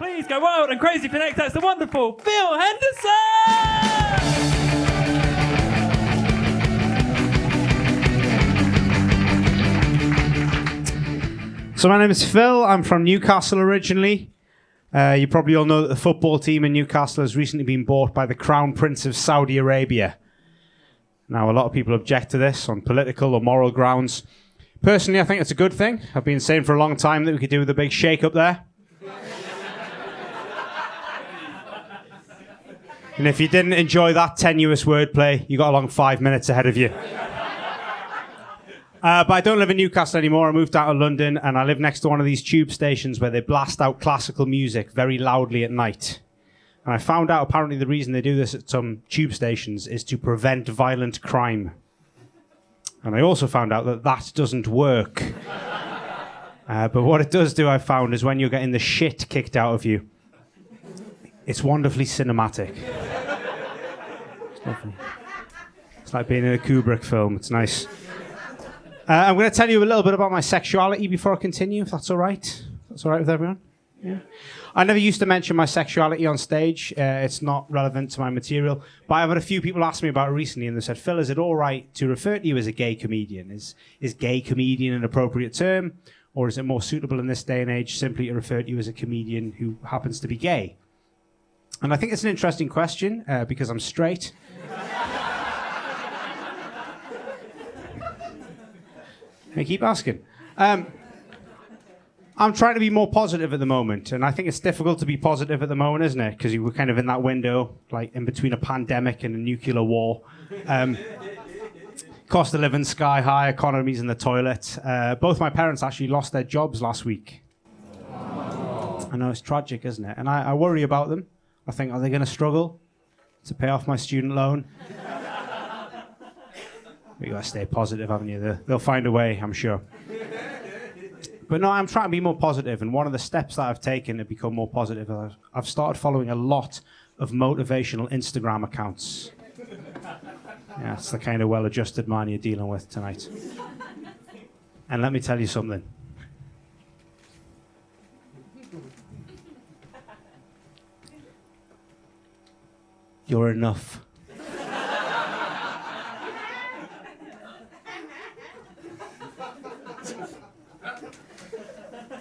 please go wild and crazy for next. That's the wonderful Phil Henderson! So my name is Phil. I'm from Newcastle originally. You probably all know that the football team in Newcastle has recently been bought by the Crown Prince of Saudi Arabia. Now, a lot of people object to this on political or moral grounds. Personally, I think it's a good thing. I've been saying for a long time that we could do with a big shake-up there. And if you didn't enjoy that tenuous wordplay, you got along 5 minutes ahead of you. But I don't live in Newcastle anymore. I moved out of London and I live next to one of these tube stations where they blast out classical music very loudly at night. And I found out apparently the reason they do this at some tube stations is to prevent violent crime. And I also found out that that doesn't work. But what it does do, I found, is when you're getting the shit kicked out of you, it's wonderfully cinematic. It's lovely. It's like being in a Kubrick film. It's nice. I'm going to tell you a little bit about my sexuality before I continue, if that's all right. That's all right with everyone? Yeah. I never used to mention my sexuality on stage. It's not relevant to my material. But I've had a few people ask me about it recently, and they said, Phil, is it all right to refer to you as a gay comedian? Is gay comedian an appropriate term? Or is it more suitable in this day and age simply to refer to you as a comedian who happens to be gay? And I think it's an interesting question, because I'm straight. I keep asking. I'm trying to be more positive at the moment, and I think it's difficult to be positive at the moment, isn't it? Because we're kind of in that window, like in between a pandemic and a nuclear war. Cost of living sky high, economy's in the toilet. Both my parents actually lost their jobs last week. I know, it's tragic, isn't it? And I worry about them. I think, are they going to struggle to pay off my student loan? You got to stay positive, haven't you? They'll find a way, I'm sure. But no, I'm trying to be more positive, and one of the steps that I've taken to become more positive, I've started following a lot of motivational Instagram accounts. Yeah, it's the kind of well-adjusted man you're dealing with tonight. And let me tell you something. You're enough.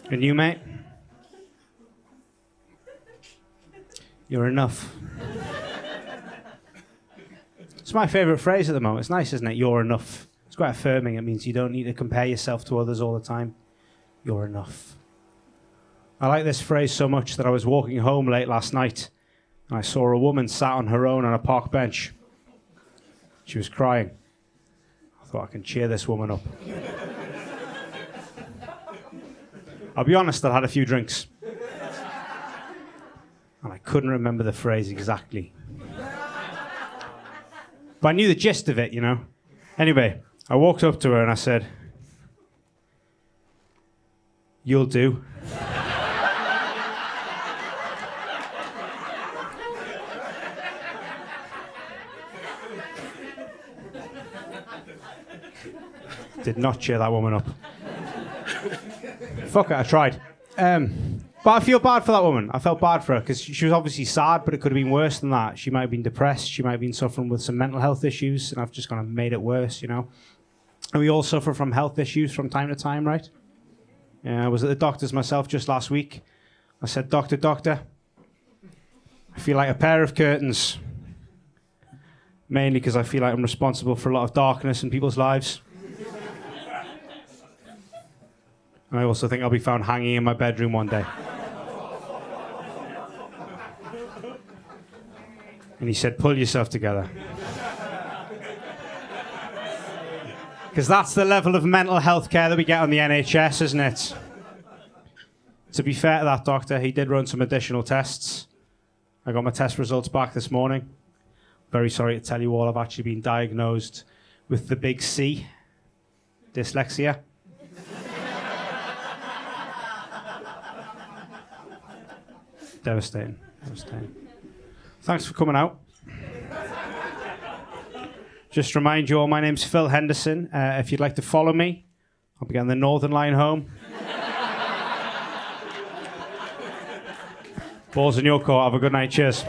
And you, mate? You're enough. It's my favourite phrase at the moment. It's nice, isn't it? You're enough. It's quite affirming. It means you don't need to compare yourself to others all the time. You're enough. I like this phrase so much that I was walking home late last night and I saw a woman sat on her own on a park bench. She was crying. I thought, I can cheer this woman up. I'll be honest, I had a few drinks. And I couldn't remember the phrase exactly. But I knew the gist of it, you know. Anyway, I walked up to her and I said, "You'll do." Did not cheer that woman up. Fuck it, I tried. But I feel bad for that woman. I felt bad for her because she was obviously sad, but it could have been worse than that. She might have been depressed. She might have been suffering with some mental health issues, and I've just kind of made it worse, you know. And we all suffer from health issues from time to time, right? Yeah, I was at the doctor's myself just last week. I said, Doctor, I feel like a pair of curtains. Mainly because I feel like I'm responsible for a lot of darkness in people's lives. And I also think I'll be found hanging in my bedroom one day. And he said, pull yourself together. Because that's the level of mental health care that we get on the NHS, isn't it? To be fair to that doctor, he did run some additional tests. I got my test results back this morning. Very sorry to tell you all, I've actually been diagnosed with the big C, dyslexia. Devastating. Thanks for coming out. Just to remind you all, my name's Phil Henderson. If you'd like to follow me, I'll be getting the Northern Line home. Balls in your court. Have a good night. Cheers.